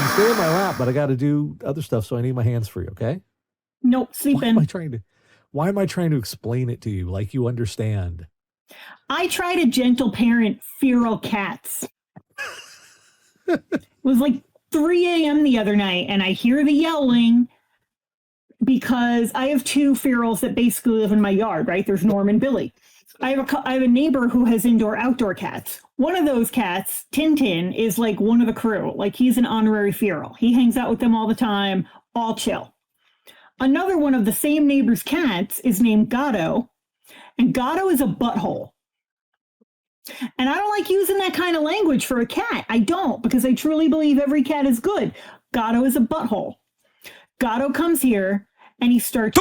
You stay in my lap, but I got to do other stuff, so I need my hands free, okay? Nope, sleeping. Why am I trying to explain it to you like you understand? I try to gentle parent feral cats. It was like 3 a.m. the other night, and I hear the yelling because I have two ferals that basically live in my yard, right? There's Norm and Billy. I have a neighbor who has indoor-outdoor cats. One of those cats, Tintin, is like one of the crew. Like, he's an honorary feral. He hangs out with them all the time, all chill. Another one of the same neighbor's cats is named Gato, and Gato is a butthole. And I don't like using that kind of language for a cat. I don't, because I truly believe every cat is good. Gato is a butthole. Gato comes here, and he starts...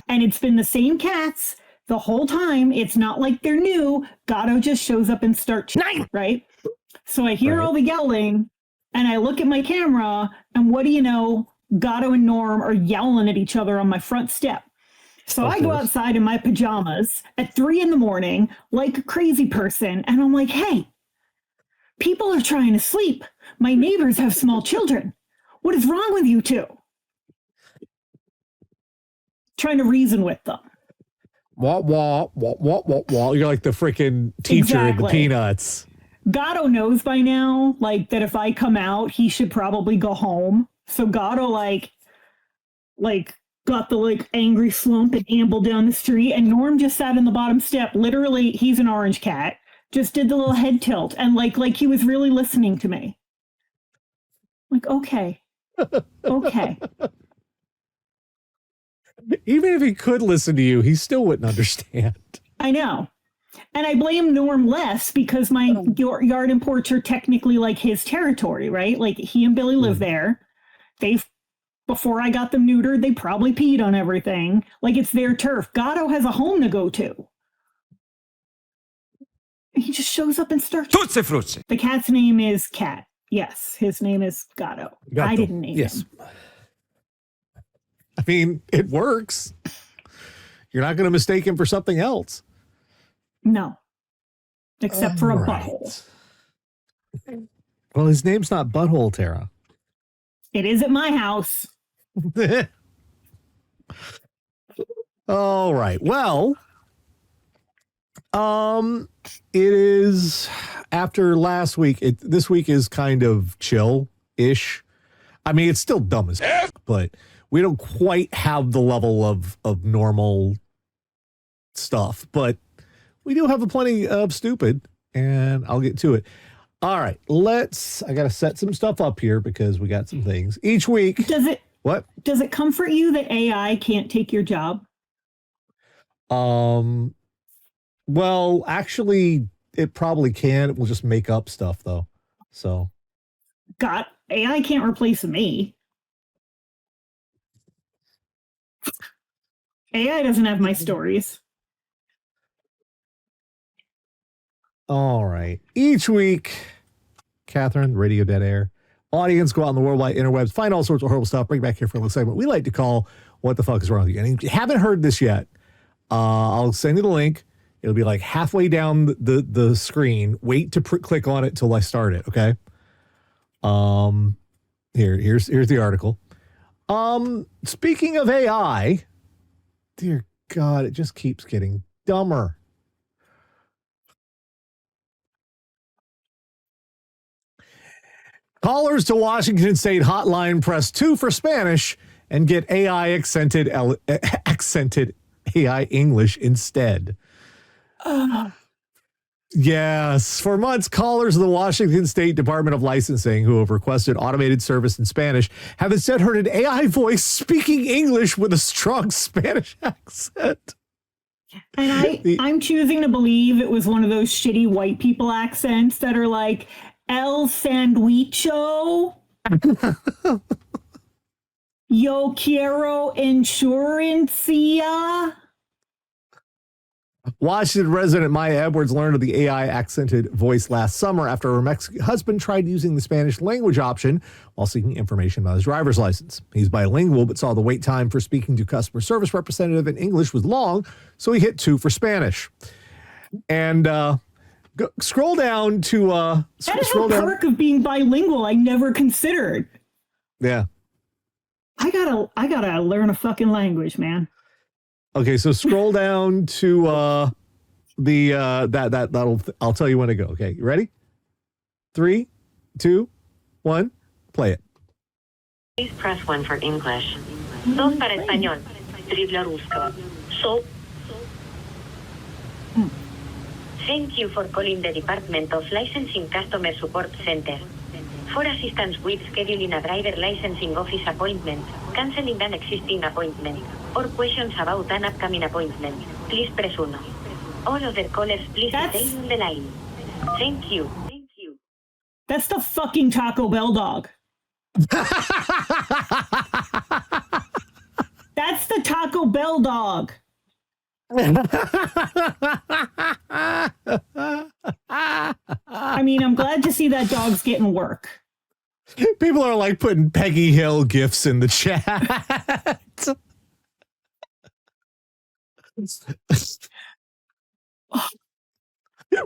And it's been the same cats the whole time. It's not like they're new. Gato just shows up and starts, right? So I hear all the yelling, and I look at my camera, and what do you know? Gato and Norm are yelling at each other on my front step. So I go outside in my pajamas at 3 a.m. like a crazy person, and I'm like, hey, people are trying to sleep. My neighbors have small children. What is wrong with you two? Trying to reason with them. Wah, wah, wah, wah, wah, wah. You're like the freaking teacher in the Peanuts. Gato knows by now, like, that if I come out, he should probably go home. So Gato, like got the, like, angry slump and ambled down the street. And Norm just sat in the bottom step. Literally, he's an orange cat. Just did the little head tilt. And, like he was really listening to me. Like, okay. Okay. Even if he could listen to you, he still wouldn't understand. I know. And I blame Norm less because my yard and porch are technically like his territory, right? Like, he and Billy live there. Before I got them neutered, they probably peed on everything. Like, it's their turf. Gato has a home to go to. He just shows up and starts. The cat's name is Cat. Yes, his name is Gato. I didn't name him. I mean, it works. You're not going to mistake him for something else. No. Except for a butthole. Well, his name's not Butthole, Tara. It is at my house. All right. Well, it is after last week. This week is kind of chill-ish. I mean, it's still dumb as f, but we don't quite have the level of normal stuff. But we do have a plenty of stupid, and I'll get to it. All right, I got to set some stuff up here because we got some things. Each week. Does it comfort you that AI can't take your job? Well, actually, it probably can. It will just make up stuff, though. So. God, AI can't replace me. AI doesn't have my stories. All right. Each week, Catherine, Radio Dead Air, audience go out on the worldwide interwebs, find all sorts of horrible stuff, bring back here for a little segment we like to call What the Fuck is Wrong with You? And if you haven't heard this yet, I'll send you the link. It'll be like halfway down the screen. Wait to click on it till I start it, okay? Here's the article. Speaking of AI, dear God, it just keeps getting dumber. Callers to Washington State hotline press 2 for Spanish and get AI accented AI English instead. Yes. For months, callers of the Washington State Department of Licensing who have requested automated service in Spanish have instead heard an AI voice speaking English with a strong Spanish accent. And I'm choosing to believe it was one of those shitty white people accents that are like, El Sandwicho. Yo quiero insurancia. Washington resident Maya Edwards learned of the AI accented voice last summer after her Mexican husband tried using the Spanish language option while seeking information about his driver's license. He's bilingual, but saw the wait time for speaking to customer service representative in English was long, so he hit 2 for Spanish. And scroll down to... that is a perk of being bilingual I never considered. Yeah. I gotta learn a fucking language, man. Okay, so scroll down to that'll I'll tell you when to go. Okay, you ready? 3, 2, 1, play it. Please press 1 for English. 2 para español. 3 dla rusko. So. Thank you for calling the Department of Licensing Customer Support Center. For assistance with scheduling a driver licensing office appointment, canceling an existing appointment, or questions about an upcoming appointment, please press 1. All other callers, please stay on the line. Thank you. Thank you. That's the fucking Taco Bell dog. That's the Taco Bell dog. I mean, I'm glad to see that dog's getting work. People are like putting Peggy Hill gifs in the chat.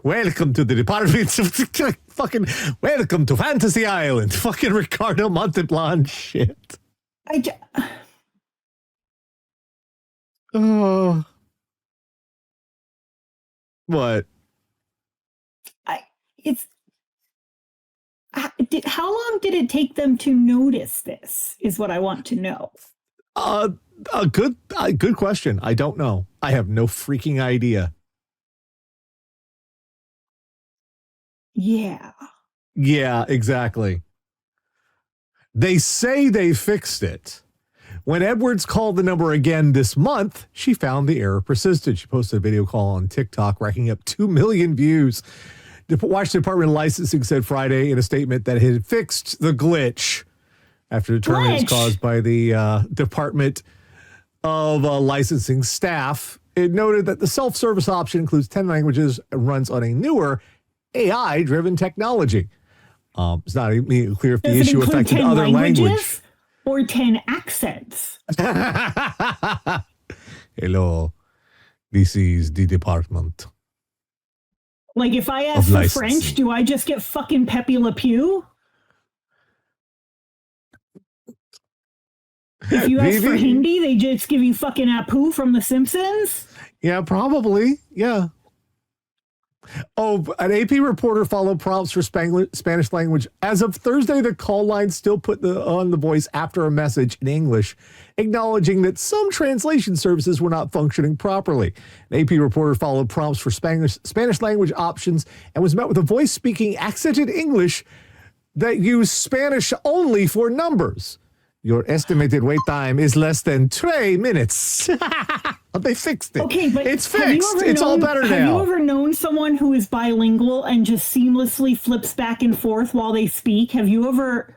Welcome to the department of fucking welcome to Fantasy Island. Fucking Ricardo Montalban shit. Oh. What? How long did it take them to notice this is what I want to know. A good question. I don't know. I have no freaking idea. Yeah. Yeah, exactly. They say they fixed it. When Edwards called the number again this month, she found the error persisted. She posted a video call on TikTok, racking up 2 million views. The Washington Department of Licensing said Friday in a statement that it had fixed the glitch after determining it's caused by the Department of Licensing staff. It noted that the self-service option includes 10 languages and runs on a newer AI-driven technology. It's not immediately clear if the issue affected other languages or 10 accents. Hello, this is the department. Like, if I ask for French, do I just get fucking Pepe Le Pew? If you ask for Hindi, they just give you fucking Apu from The Simpsons? Yeah, probably. Yeah. Oh, an AP reporter followed prompts for Spanish language. As of Thursday, the call line still put on the voice after a message in English, acknowledging that some translation services were not functioning properly. An AP reporter followed prompts for Spanish language options and was met with a voice speaking accented English that used Spanish only for numbers. Your estimated wait time is less than 3 minutes. They fixed it. Okay, but it's fixed. It's all better now. Have you ever known someone who is bilingual and just seamlessly flips back and forth while they speak? Have you ever?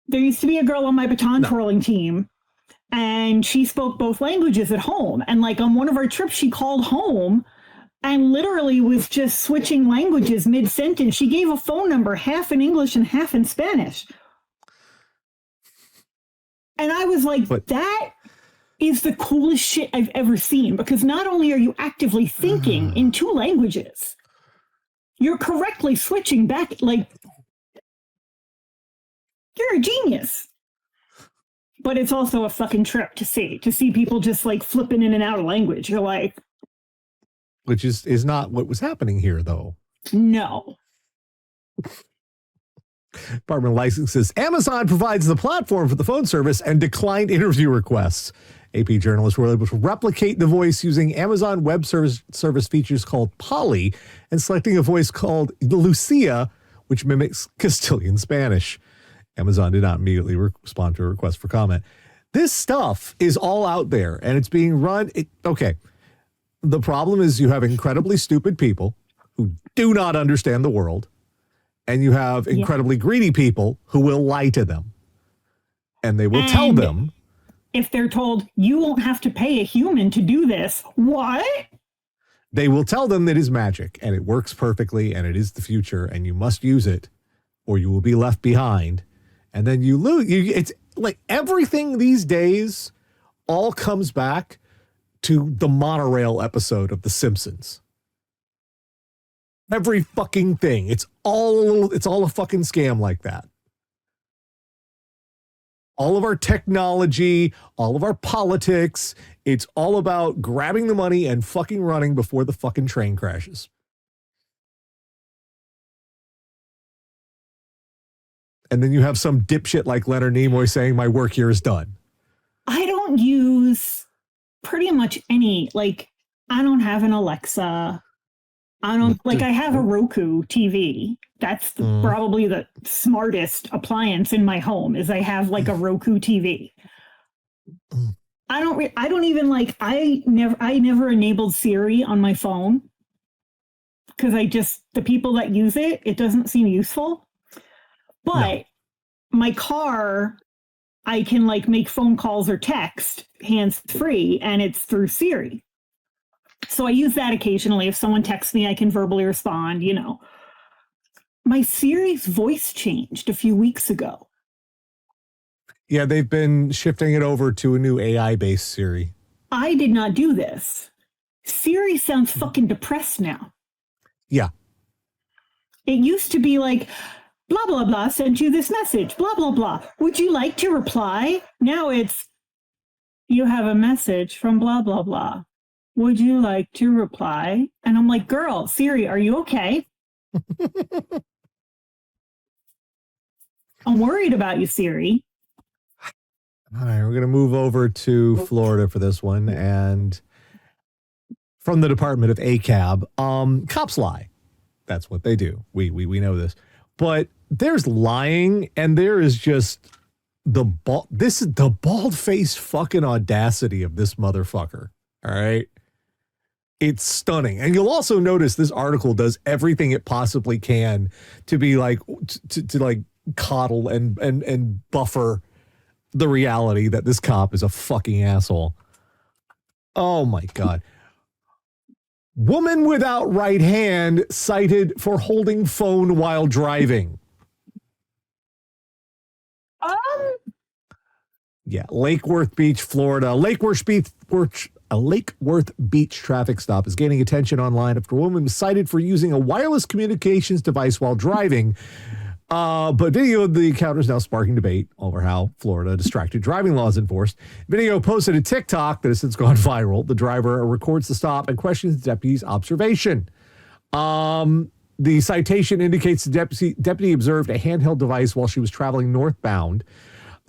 There used to be a girl on my baton twirling team, and she spoke both languages at home. And like on one of our trips, she called home and literally was just switching languages mid-sentence. She gave a phone number half in English and half in Spanish. And I was like, that is the coolest shit I've ever seen, because not only are you actively thinking in 2 languages, you're correctly switching back. Like, you're a genius. But it's also a fucking trip to see people just like flipping in and out of language. You're like, which is not what was happening here, though. No. Department of Licensing says Amazon provides the platform for the phone service and declined interview requests. AP journalists were able to replicate the voice using Amazon Web Service features called Polly and selecting a voice called Lucia, which mimics Castilian Spanish. Amazon did not immediately respond to a request for comment. This stuff is all out there, and it's being run. Okay. The problem is you have incredibly stupid people who do not understand the world. And you have incredibly greedy people who will lie to them. And they will tell them. If they're told, you won't have to pay a human to do this, what? They will tell them that it's magic and it works perfectly and it is the future and you must use it or you will be left behind. And then you lose. It's like everything these days all comes back to the monorail episode of The Simpsons. Every fucking thing. It's all a fucking scam like that. all of our technology, all of our politics. It's all about grabbing the money and fucking running before the fucking train crashes. And then you have some dipshit like Leonard Nimoy saying my work here is done. I don't use pretty much any, like, I don't have an Alexa. I have a Roku TV. That's probably the smartest appliance in my home is I have like a Roku TV. I never enabled Siri on my phone because the people that use it doesn't seem useful. But my car, I can like make phone calls or text hands-free, and it's through Siri. So I use that occasionally. If someone texts me, I can verbally respond, you know. My Siri's voice changed a few weeks ago. Yeah, they've been shifting it over to a new AI-based Siri. I did not do this. Siri sounds fucking depressed now. Yeah. It used to be like, blah, blah, blah, sent you this message, blah, blah, blah. Would you like to reply? Now it's, you have a message from blah, blah, blah. Would you like to reply? And I'm like, girl, Siri, are you okay? I'm worried about you, Siri. All right, we're going to move over to Florida for this one. And from the Department of ACAB, cops lie. That's what they do. We know this. But there's lying, and there is just the bald-faced fucking audacity of this motherfucker. All right? It's stunning. And you'll also notice this article does everything it possibly can to be like, to like coddle and buffer the reality that this cop is a fucking asshole. Oh my God. Woman without right hand cited for holding phone while driving. Yeah, Lake Worth Beach, Florida. A Lake Worth Beach traffic stop is gaining attention online after a woman was cited for using a wireless communications device while driving. But video of the encounter is now sparking debate over how Florida distracted driving laws enforced. Video posted to TikTok that has since gone viral. The driver records the stop and questions the deputy's observation. The citation indicates the deputy observed a handheld device while she was traveling northbound.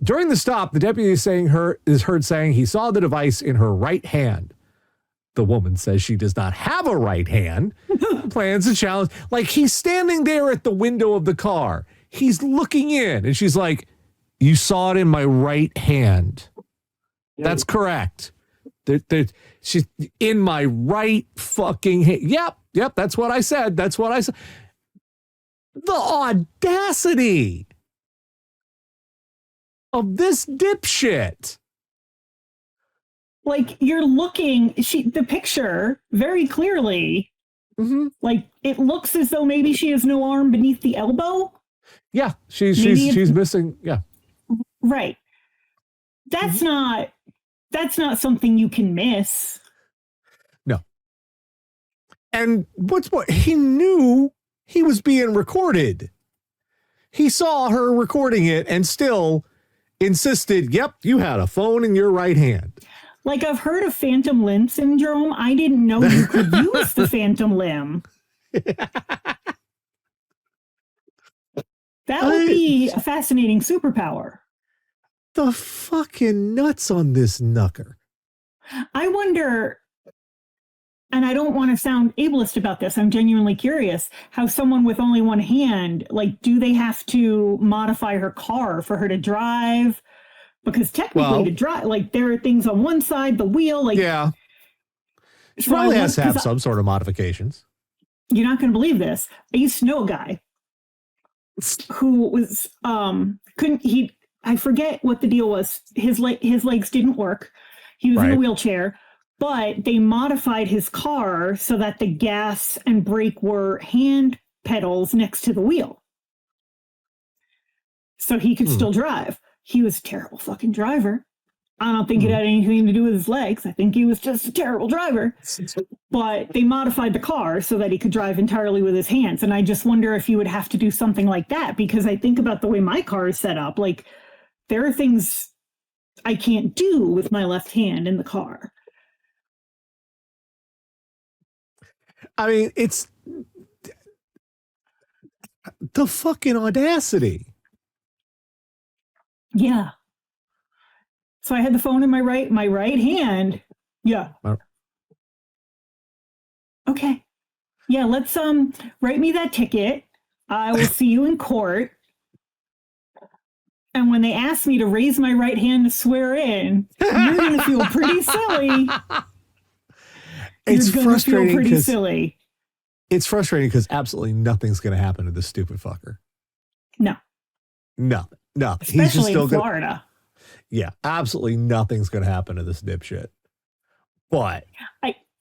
During the stop, the deputy is heard saying he saw the device in her right hand. The woman says she does not have a right hand. Plans to challenge. Like, he's standing there at the window of the car. He's looking in, and she's like, you saw it in my right hand. That's correct. She's in my right fucking hand. Yep, that's what I said. That's what I said. The audacity of this dipshit. Like, you're looking, the picture very clearly, like, it looks as though maybe she has no arm beneath the elbow. Yeah, she's missing. Yeah, right. That's not something you can miss. No. And what's more, he knew he was being recorded. He saw her recording it and still insisted, yep, you had a phone in your right hand. Like, I've heard of phantom limb syndrome. I didn't know you could use the phantom limb. That would be a fascinating superpower. The fucking nuts on this knucker. I wonder, and I don't want to sound ableist about this, I'm genuinely curious, how someone with only one hand, like, do they have to modify her car for her to drive? Because technically to drive, like, there are things on one side, the wheel, like... Yeah. She probably has to have some sort of modifications. You're not going to believe this. I used to know a guy who was, I forget what the deal was. His legs didn't work. He was in a wheelchair, but they modified his car so that the gas and brake were hand pedals next to the wheel. So he could still drive. He was a terrible fucking driver. I don't think it had anything to do with his legs. I think he was just a terrible driver. But they modified the car so that he could drive entirely with his hands. And I just wonder if you would have to do something like that, because I think about the way my car is set up. Like, there are things I can't do with my left hand in the car. I mean, it's the fucking audacity. Yeah. So I had the phone in my right hand. Yeah. Okay. Yeah, let's write me that ticket. I will see you in court. And when they ask me to raise my right hand to swear in, you're going to feel pretty silly. It's frustrating because silly. It's frustrating because absolutely nothing's going to happen to this stupid fucker. No. Especially he's just still in Florida. Yeah, absolutely nothing's going to happen to this dipshit. But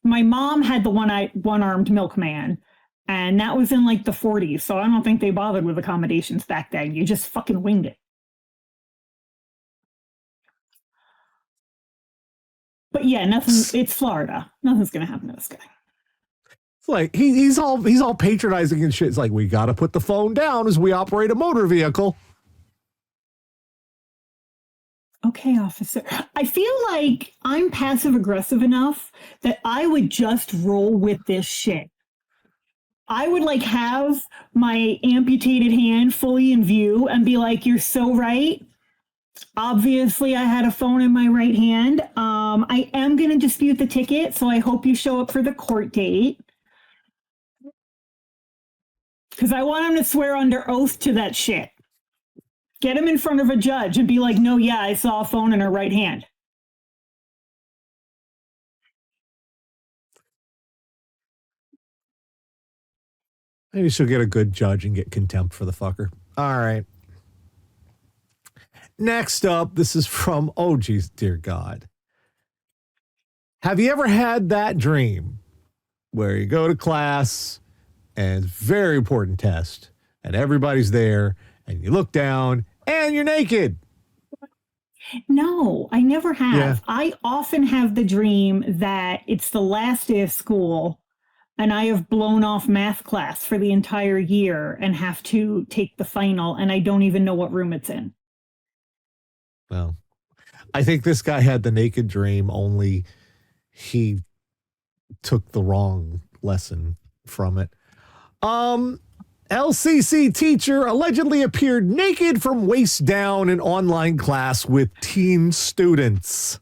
my mom had the one-armed milkman, and that was in like the 40s. So I don't think they bothered with accommodations back then. You just fucking winged it. But yeah, it's Florida. Nothing's going to happen to this guy. It's like he's all patronizing and shit. It's like, we got to put the phone down as we operate a motor vehicle. Okay, officer. I feel like I'm passive aggressive enough that I would just roll with this shit. I would like have my amputated hand fully in view and be like, you're so right. Obviously, I had a phone in my right hand. I am going to dispute the ticket, so I hope you show up for the court date. Because I want him to swear under oath to that shit. Get him in front of a judge and be like, no, yeah, I saw a phone in her right hand. Maybe she'll get a good judge and get contempt for the fucker. All right. Next up, this is from, oh, geez, dear God. Have you ever had that dream where you go to class and it's a very important test and everybody's there and you look down and you're naked? No, I never have. Yeah. I often have the dream that it's the last day of school and I have blown off math class for the entire year and have to take the final, and I don't even know what room it's in. Well, I think this guy had the naked dream, only he took the wrong lesson from it. LCC teacher allegedly appeared naked from waist down in online class with teen students.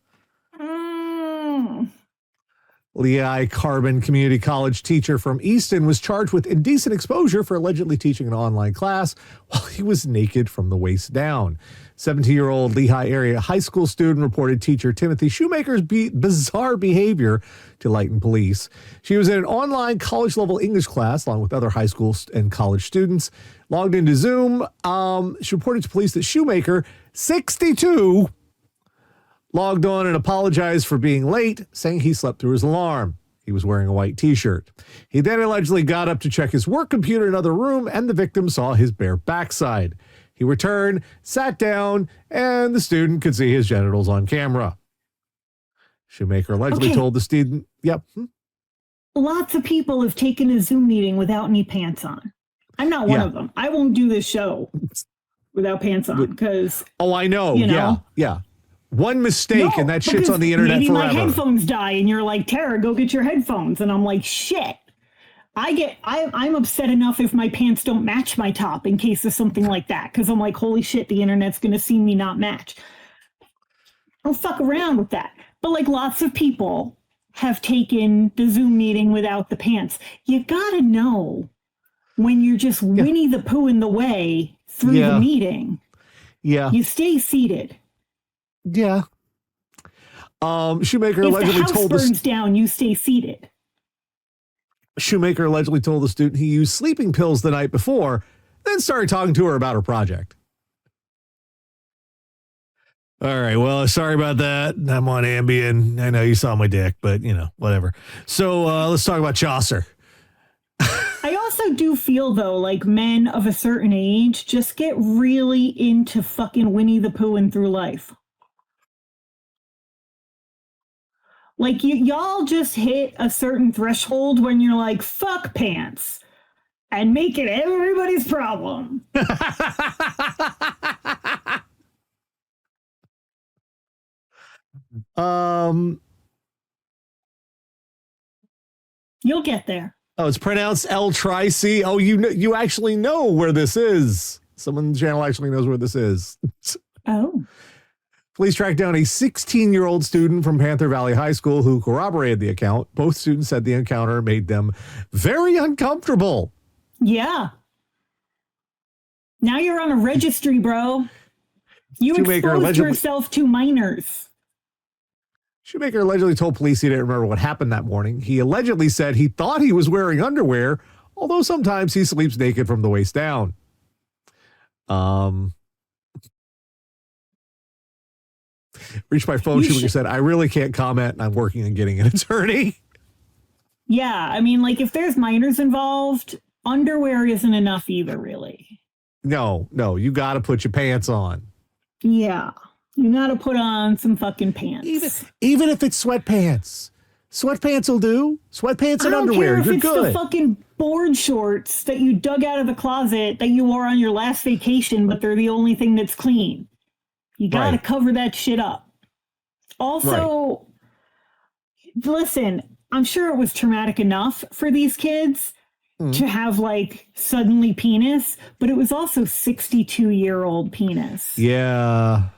Lehigh Carbon Community College teacher from Easton was charged with indecent exposure for allegedly teaching an online class while he was naked from the waist down. 17-year-old Lehigh area high school student reported teacher Timothy Shoemaker's bizarre behavior to Lighton police. She was in an online college-level English class along with other high school and college students. Logged into Zoom, she reported to police that Shoemaker, 62, logged on and apologized for being late, saying he slept through his alarm. He was wearing a white t-shirt. He then allegedly got up to check his work computer in another room, and the victim saw his bare backside. He returned, sat down, and the student could see his genitals on camera. Shoemaker allegedly told the student, Lots of people have taken a Zoom meeting without any pants on. I'm not one of them. I won't do this show without pants on because... Oh, I know. Yeah. One mistake and that shit's on the internet maybe forever. My headphones die and you're like, Tara, go get your headphones. And I'm like, shit. I'm upset enough if my pants don't match my top in case of something like that. Because I'm like, holy shit, the internet's going to see me not match. I'll fuck around with that. But like lots of people have taken the Zoom meeting without the pants. You got to know when you're just Winnie the Pooh in the way through the meeting. Yeah. You stay seated. Yeah. Shoemaker allegedly told us. If the house burns down, you stay seated. Shoemaker allegedly told the student he used sleeping pills the night before, then started talking to her about her project. All right, well, sorry about that. I'm on Ambien. I know you saw my dick, but, whatever. So let's talk about Chaucer. I also do feel, though, like men of a certain age just get really into fucking Winnie the Pooh and through life. Like, y'all just hit a certain threshold when you're like, fuck pants, and make it everybody's problem. You'll get there. Oh, it's pronounced El Trice. Oh, you actually know where this is. Someone in the channel actually knows where this is. Oh. Police tracked down a 16-year-old student from Panther Valley High School who corroborated the account. Both students said the encounter made them very uncomfortable. Yeah. Now you're on a registry, bro. You exposed yourself to minors. Shoemaker allegedly told police he didn't remember what happened that morning. He allegedly said he thought he was wearing underwear, although sometimes he sleeps naked from the waist down. Reached my phone, Shoemaker said, I really can't comment, and I'm working on getting an attorney. Yeah, I mean, like, if there's minors involved, underwear isn't enough either, really. No, you got to put your pants on. Yeah, you got to put on some fucking pants. Even if it's sweatpants. Sweatpants will do. Sweatpants and underwear, you're good. I don't care if it's the fucking board shorts that you dug out of the closet that you wore on your last vacation, but they're the only thing that's clean. You got to cover that shit up. Also, listen, I'm sure it was traumatic enough for these kids to have, like, suddenly penis, but it was also 62-year-old penis. Yeah.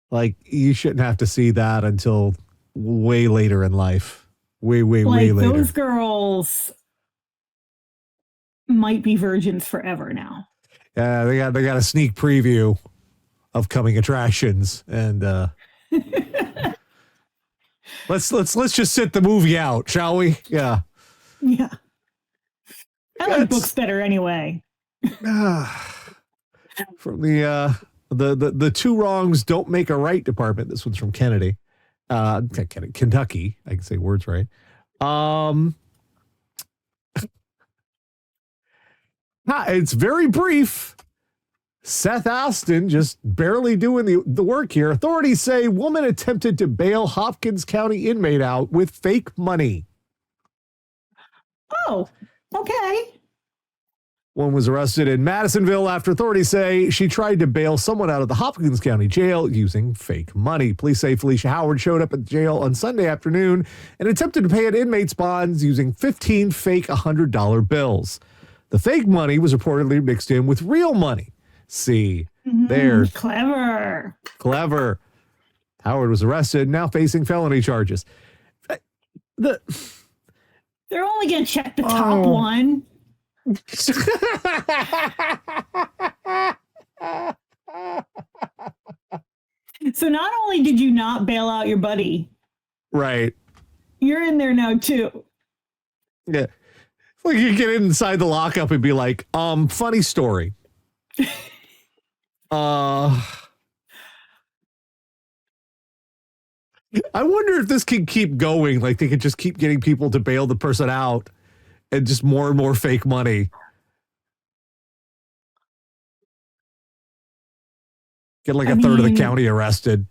Like, you shouldn't have to see that until way later in life. Way later. Those girls might be virgins forever now. Yeah, they got a sneak preview of coming attractions, and let's just sit the movie out, shall we? Yeah. I like books better anyway. From the two wrongs don't make a right department. This one's from Kentucky. I can say words right. It's very brief. Seth Aston just barely doing the work here. Authorities say woman attempted to bail Hopkins County inmate out with fake money. Oh, okay. One was arrested in Madisonville after authorities say she tried to bail someone out of the Hopkins County jail using fake money. Police say Felicia Howard showed up at the jail on Sunday afternoon and attempted to pay an inmate's bonds using 15 fake $100 bills. The fake money was reportedly mixed in with real money. See, there. Clever. Howard was arrested, now facing felony charges. They're only going to check the top one. So not only did you not bail out your buddy, right? You're in there now too. Yeah, like you get inside the lockup and be like, funny story. I wonder if this can keep going. Like they could just keep getting people to bail the person out and just more and more fake money. Get like a third of the county arrested.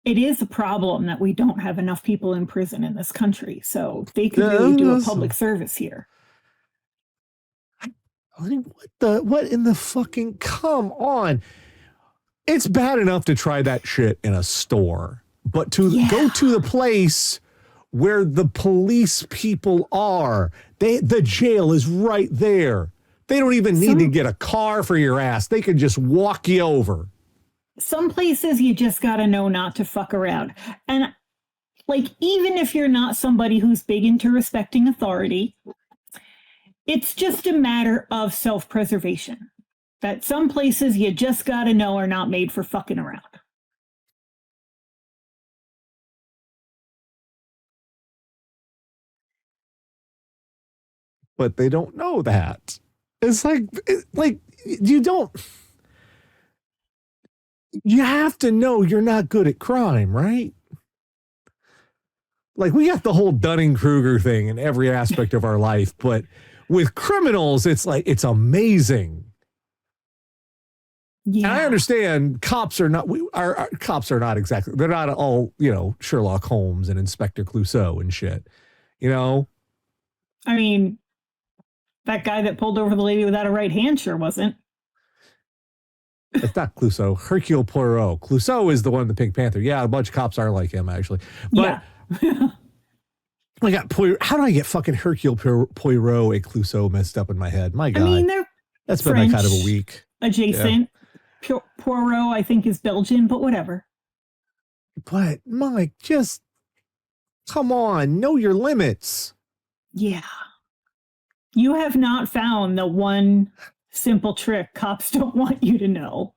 It is a problem that we don't have enough people in prison in this country. So they could really do a public service here. What in the fucking, come on. It's bad enough to try that shit in a store, but to go to the place where the police people are, the jail is right there. They don't even need to get a car for your ass. They can just walk you over. Some places you just got to know not to fuck around. And like, even if you're not somebody who's big into respecting authority, it's just a matter of self-preservation. That some places you just got to know are not made for fucking around. But they don't know that. It's like you don't. You have to know you're not good at crime, right? Like we got the whole Dunning-Kruger thing in every aspect of our life, but with criminals, it's like it's amazing. Yeah. And I understand cops are not our cops are not exactly, they're not all, Sherlock Holmes and Inspector Clouseau and shit. I mean, that guy that pulled over the lady without a right hand sure wasn't. It's not Clouseau. Hercule Poirot. Clouseau is the one in the Pink Panther. Yeah, a bunch of cops are like him, actually. But Yeah. I got Poirot. How do I get fucking Hercule Poirot and Clouseau messed up in my head? My God. I mean, they're that's French been that kind of a week. adjacent. Yeah. Poirot, I think, is Belgian, but whatever. But, Mike, just come on. Know your limits. Yeah. You have not found the one simple trick cops don't want you to know.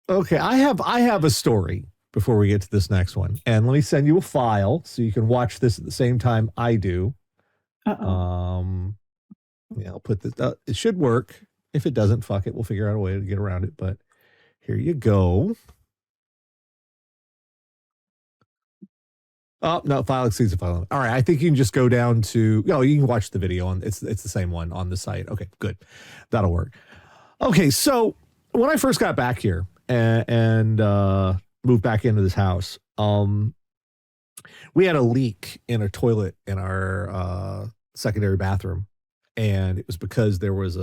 Okay, I have a story before we get to this next one. And let me send you a file so you can watch this at the same time I do. Uh-oh. Yeah, I'll put this, it should work. If it doesn't, fuck it. We'll figure out a way to get around it. But here you go. Oh, no, file exceeds the file limit. All right, I think you can just go down to, you can watch the video on, it's the same one on the site. Okay, good. That'll work. Okay, so when I first got back here and moved back into this house, we had a leak in a toilet in our secondary bathroom. And it was because there was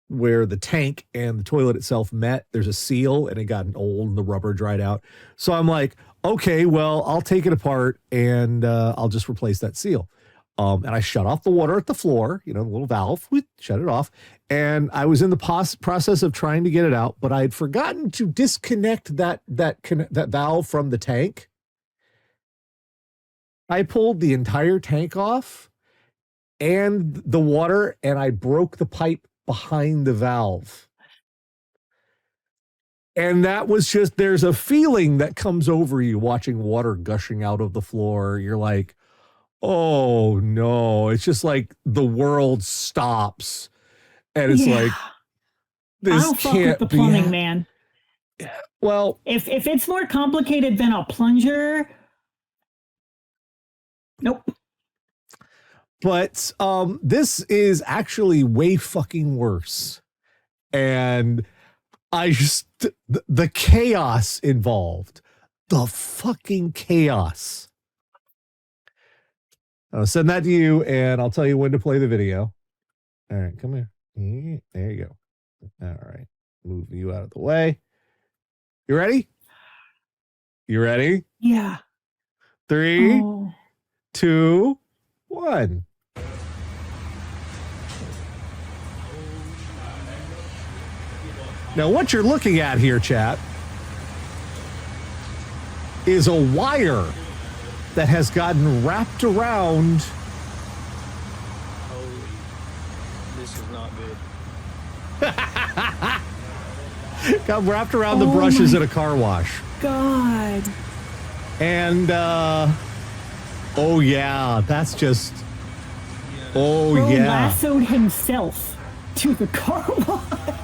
where the tank and the toilet itself met, there's a seal and it got old and the rubber dried out. So I'm like, okay, well, I'll take it apart and I'll just replace that seal. And I shut off the water at the floor, the little valve, shut it off. And I was in the process of trying to get it out, but I had forgotten to disconnect that valve from the tank. I pulled the entire tank off and the water, and I broke the pipe behind the valve. And that was just, there's a feeling that comes over you watching water gushing out of the floor. You're like, oh no, it's just like the world stops. And it's like, this I don't fuck can't with the plumbing, man. Well, if it's more complicated than a plunger, nope. But this is actually way fucking worse. And I just, the chaos involved, the fucking chaos. I'll send that to you and I'll tell you when to play the video. All right, come here. There you go. All right. Move you out of the way. You ready? You ready? Yeah. 3, 2, 1. Now, what you're looking at here, chat, is a wire that has gotten wrapped around. Holy, this is not good. Got wrapped around the brushes at a car wash. God. And, oh yeah, that's just, oh Bro yeah. lassoed himself to the car wash.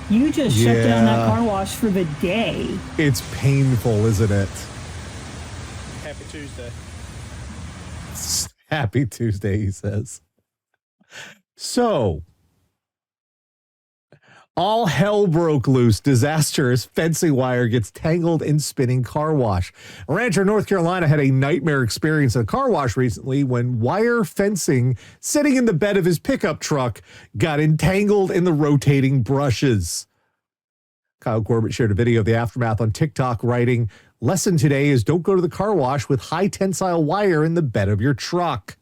You just shut down that car wash for the day. It's painful, isn't it? Happy Tuesday. Happy Tuesday, he says. So, all hell broke loose. Disastrous fencing wire gets tangled in spinning car wash. A rancher in North Carolina had a nightmare experience at a car wash recently when wire fencing sitting in the bed of his pickup truck got entangled in the rotating brushes. Kyle Corbett shared a video of the aftermath on TikTok, writing, "Lesson today is don't go to the car wash with high tensile wire in the bed of your truck."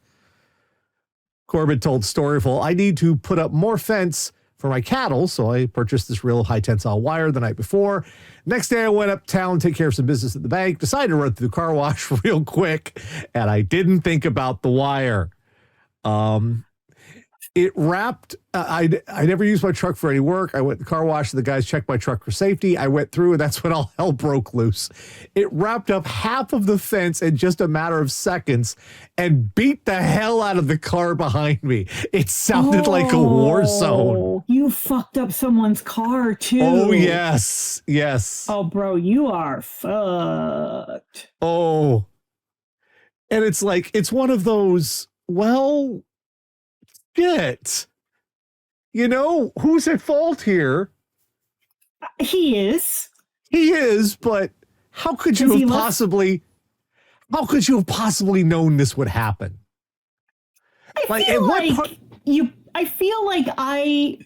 Corbett told Storyful, "I need to put up more fence for my cattle, so I purchased this real high tensile wire the night before. Next day I went uptown to take care of some business at the bank, decided to run through the car wash real quick, and I didn't think about the wire. It wrapped, I never used my truck for any work. I went to the car wash, and the guys checked my truck for safety. I went through, and that's when all hell broke loose. It wrapped up half of the fence in just a matter of seconds and beat the hell out of the car behind me. It sounded like a war zone." You fucked up someone's car, too. Oh, yes. Yes. Oh, bro, you are fucked. Oh. And it's like, it's one of those, well, shit. Who's at fault here? He is. He is, but how could you have How could you have possibly known this would happen? I feel like I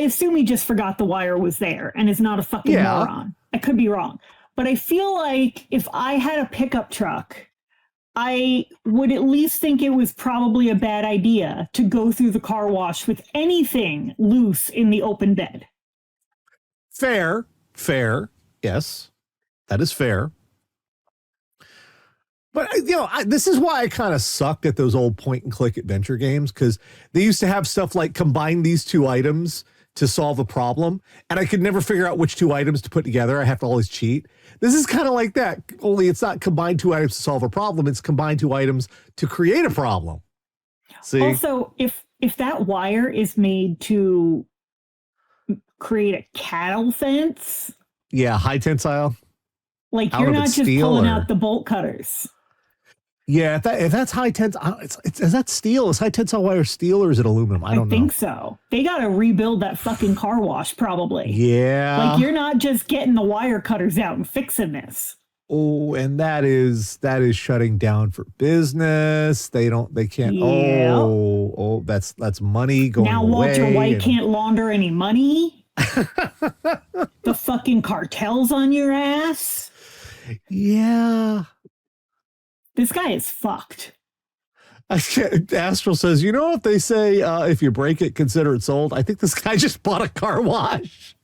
assume he just forgot the wire was there and is not a fucking moron. I could be wrong. But I feel like if I had a pickup truck, I would at least think it was probably a bad idea to go through the car wash with anything loose in the open bed. Fair. Yes, that is fair. But, this is why I kind of sucked at those old point and click adventure games, because they used to have stuff like combine these two items to solve a problem, and I could never figure out which two items to put together. I have to always cheat. This is kind of like that, only it's not combine two items to solve a problem. It's combine two items to create a problem. See? Also, if that wire is made to create a cattle fence. Yeah, high tensile. Like you're not just pulling out the bolt cutters. Yeah, if that's high tensile, is that steel? Is high tensile wire steel or is it aluminum? I don't know. I think so. They got to rebuild that fucking car wash probably. Yeah. Like you're not just getting the wire cutters out and fixing this. Oh, and that is shutting down for business. They can't. Yeah. Oh, that's money going now. Away Walter White can't launder any money. The fucking cartel's on your ass. Yeah. This guy is fucked. Astral says, if they say if you break it, consider it sold. I think this guy just bought a car wash.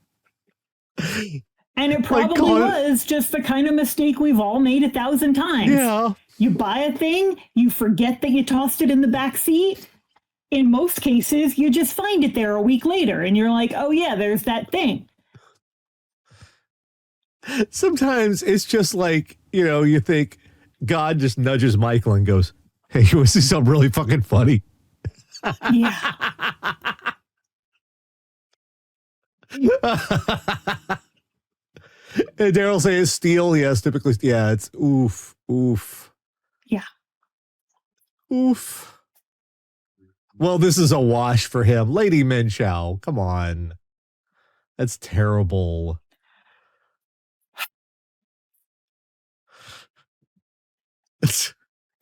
And it probably was just the kind of mistake we've all made 1,000 times. Yeah. You buy a thing, you forget that you tossed it in the back seat. In most cases, you just find it there a week later and you're like, oh yeah, there's that thing. Sometimes it's just like, you think God just nudges Michael and goes, hey, you want to see something really fucking funny? Yeah. And Daryl says steel. Yes, typically. Yeah, it's oof. Yeah. Oof. Well, this is a wash for him. Lady Minshew, come on. That's terrible.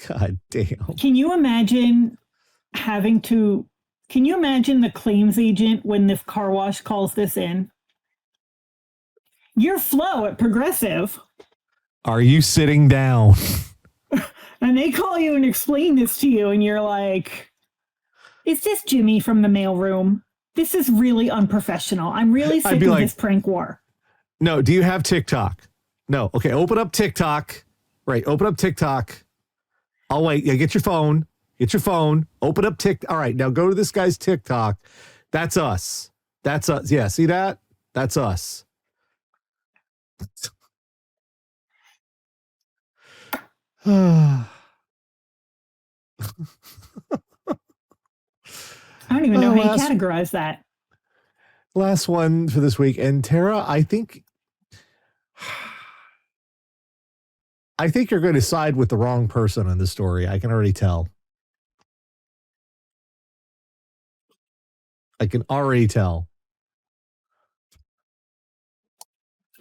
God damn. Can you imagine the claims agent when the car wash calls this in? You're Flo at Progressive. Are you sitting down? And they call you and explain this to you, and you're like, is this Jimmy from the mailroom? This is really unprofessional. I'm really sick of this prank war. No, do you have TikTok? No. Okay, open up TikTok. Right, open up TikTok. I'll wait. Yeah, get your phone. Open up TikTok. All right, now go to this guy's TikTok. That's us. Yeah, see that? That's us. I don't even know how you categorize that. Last one for this week. And Tara, I think you're going to side with the wrong person in this story. I can already tell.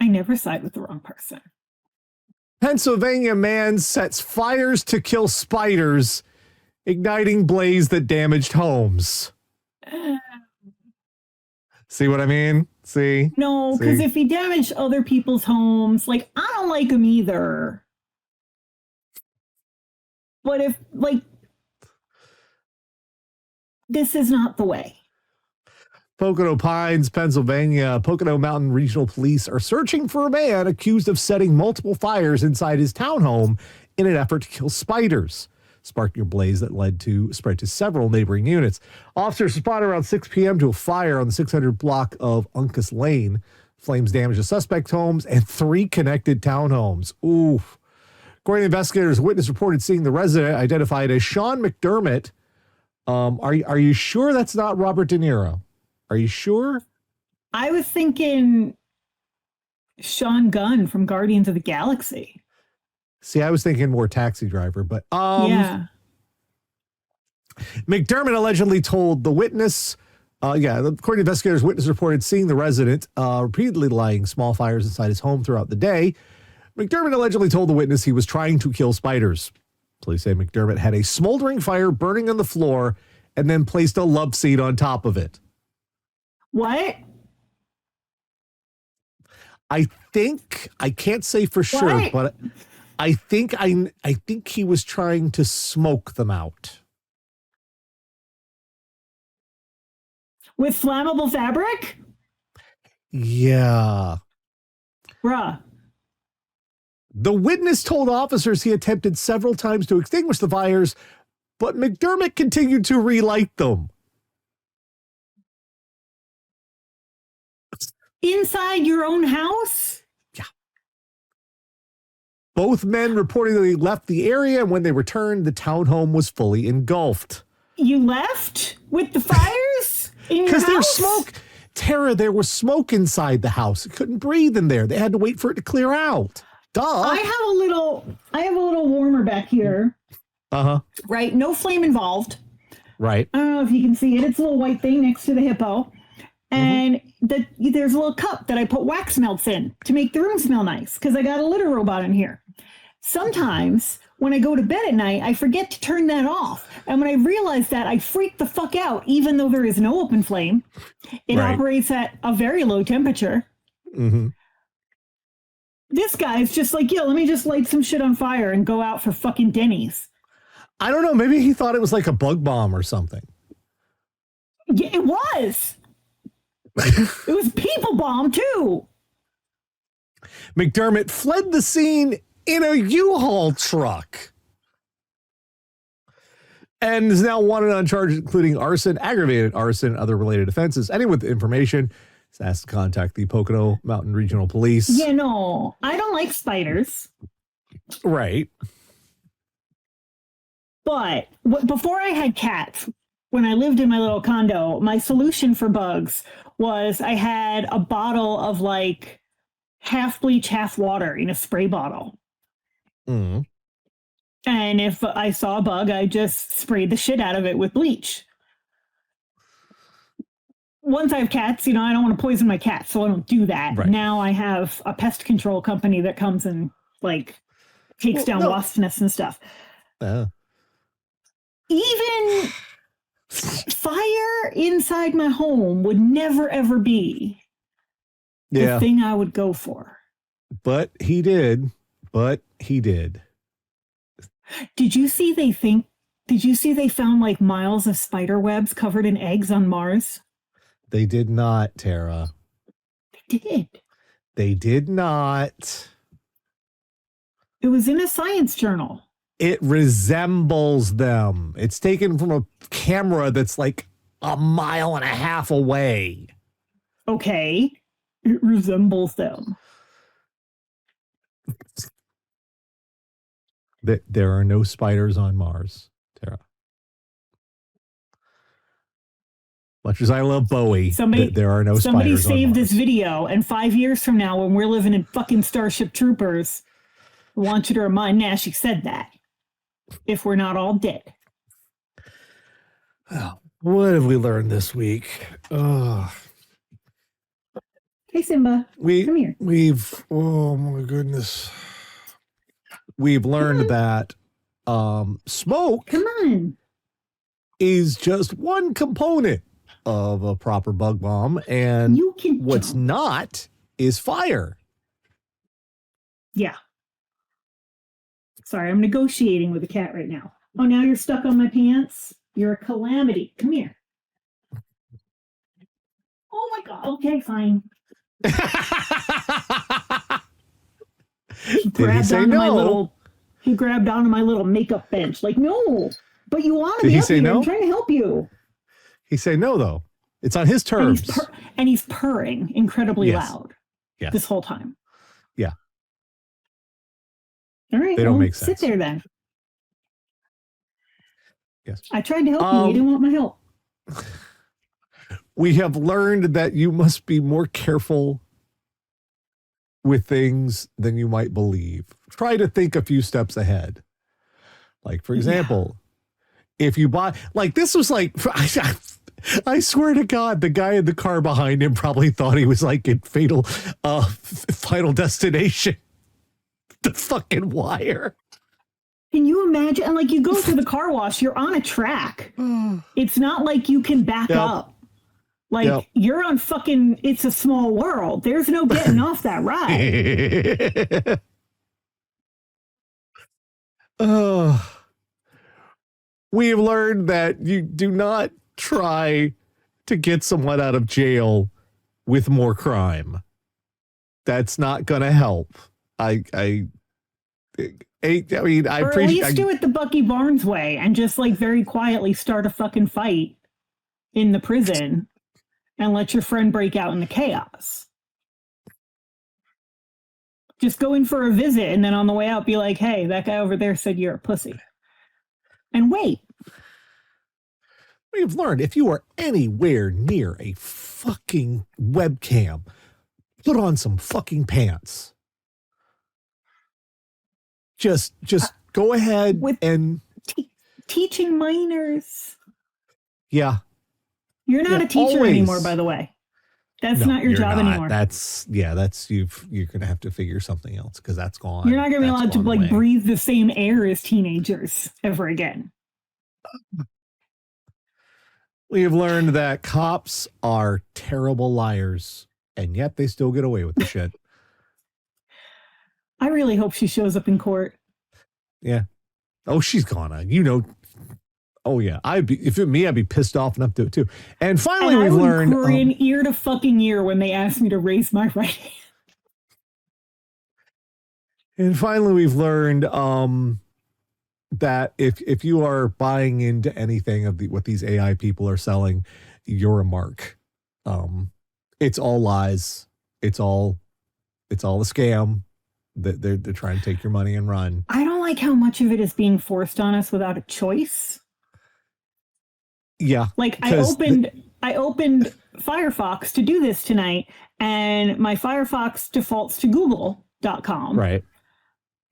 I never side with the wrong person. Pennsylvania man sets fires to kill spiders, igniting blaze that damaged homes. See what I mean? See? No, because if he damaged other people's homes, I don't like him either. But if, this is not the way. Pocono Pines, Pennsylvania. Pocono Mountain Regional Police are searching for a man accused of setting multiple fires inside his townhome in an effort to kill spiders, sparking a blaze that spread to several neighboring units. Officers responded around 6 p.m. to a fire on the 600 block of Uncas Lane. Flames damaged the suspect homes and 3 connected townhomes. Oof. According to investigators, a witness reported seeing the resident identified as Sean McDermott. Are you sure that's not Robert De Niro? Are you sure? I was thinking Sean Gunn from Guardians of the Galaxy. See, I was thinking more Taxi Driver, but yeah. McDermott allegedly told the witness, according to investigators, witness reported seeing the resident repeatedly lighting small fires inside his home throughout the day. McDermott allegedly told the witness he was trying to kill spiders. Police say McDermott had a smoldering fire burning on the floor and then placed a love seat on top of it. What? I can't say for sure, What? but I think he was trying to smoke them out. With flammable fabric? Yeah. Bruh. The witness told officers he attempted several times to extinguish the fires, but McDermott continued to relight them. Inside your own house? Yeah. Both men reportedly left the area, and when they returned, the townhome was fully engulfed. You left with the fires in your house? Because there's smoke. Tara, there was smoke inside the house. It couldn't breathe in there. They had to wait for it to clear out. Duh. I have a little warmer back here. Uh-huh. Right? No flame involved. Right. I don't know if you can see it. It's a little white thing next to the hippo. And there's a little cup that I put wax melts in to make the room smell nice because I got a litter robot in here. Sometimes when I go to bed at night, I forget to turn that off. And when I realize that, I freak the fuck out, even though there is no open flame. It operates at a very low temperature. Mm-hmm. This guy's just like, yo, let me just light some shit on fire and go out for fucking Denny's. I don't know. Maybe he thought it was like a bug bomb or something. Yeah, it was. It was people bomb too. McDermott fled the scene in a U-Haul truck and is now wanted on charges including arson, aggravated arson, other related offenses. Anyone with information is asked to contact the Pocono Mountain Regional Police. Yeah, no, I don't like spiders. Right. But before I had cats, when I lived in my little condo, my solution for bugs was I had a bottle of like half bleach, half water in a spray bottle. Mm. And if I saw a bug, I just sprayed the shit out of it with bleach. Once I have cats, I don't want to poison my cats, so I don't do that. Right. Now I have a pest control company that comes and takes down wasp nests and stuff. Even fire inside my home would never, ever be the thing I would go for. But he did. Did you see they found like miles of spider webs covered in eggs on Mars? They did not, Tara. They did. They did not. It was in a science journal. It resembles them. It's taken from a camera that's like a mile and a half away. Okay. It resembles them. There are no spiders on Mars, Tara. Much as I love Bowie, there are no spiders on Mars. Somebody saved this video, and 5 years from now, when we're living in fucking Starship Troopers, I want you to remind Nash he said that. If we're not all dead. Oh, what have we learned this week? Oh. Hey, Simba. Come here. Oh my goodness. We've learned that smoke is just one component of a proper bug bomb, and what's not is fire. Yeah. Sorry, I'm negotiating with a cat right now. Oh, now you're stuck on my pants? You're a calamity. Come here. Oh my God. Okay, fine. He grabbed onto my little makeup bench. Like, no, but you want to be up here. No? I'm trying to help you. He say no, though. It's on his terms. And he's purring incredibly loud. Yes. This whole time. Yeah. All right. They don't make sense. Sit there then. Yes. I tried to help you. You didn't want my help. We have learned that you must be more careful with things than you might believe. Try to think a few steps ahead. Like, for example, if you buy, like, this was like, I swear to God, the guy in the car behind him probably thought he was like in Final Destination. the fucking wire. Can you imagine? And like you go to the car wash, you're on a track. It's not like you can back up. Like you're on fucking It's a Small World. There's no getting off that ride. We have learned that you do not try to get someone out of jail with more crime. That's not going to help. I mean, I or appreciate. At least do it the Bucky Barnes way and just like very quietly start a fucking fight in the prison and let your friend break out in the chaos. Just go in for a visit and then on the way out be like, hey, that guy over there said you're a pussy. And wait. We've learned if you are anywhere near a fucking webcam, put on some fucking pants. Just go ahead and teaching minors. Yeah. You're not a teacher anymore, by the way. That's not your job anymore. That's you're gonna have to figure something else because that's gone. You're not gonna be allowed to like breathe the same air as teenagers ever again. We have learned that cops are terrible liars, and yet they still get away with the shit. I really hope she shows up in court. Yeah. Oh, she's gonna. Oh yeah. If it were me, I'd be pissed off enough to do it too. And finally, we've learned. Korean ear to fucking ear when they asked me to raise my right hand. And finally, we've learned that if you are buying into anything of what these AI people are selling, you're a mark. It's all lies. It's all a scam. They're trying to take your money and run. I don't like how much of it is being forced on us without a choice. Yeah. Like I opened Firefox to do this tonight, and my Firefox defaults to google.com. Right.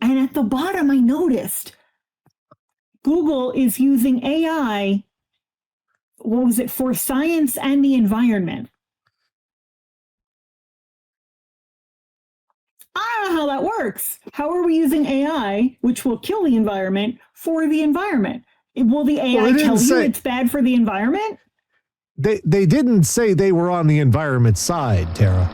And at the bottom, I noticed Google is using AI, for science and the environment. I don't know how that works. How are we using AI, which will kill the environment, for the environment? Will the AI tell you it's bad for the environment? They didn't say they were on the environment side, Tara.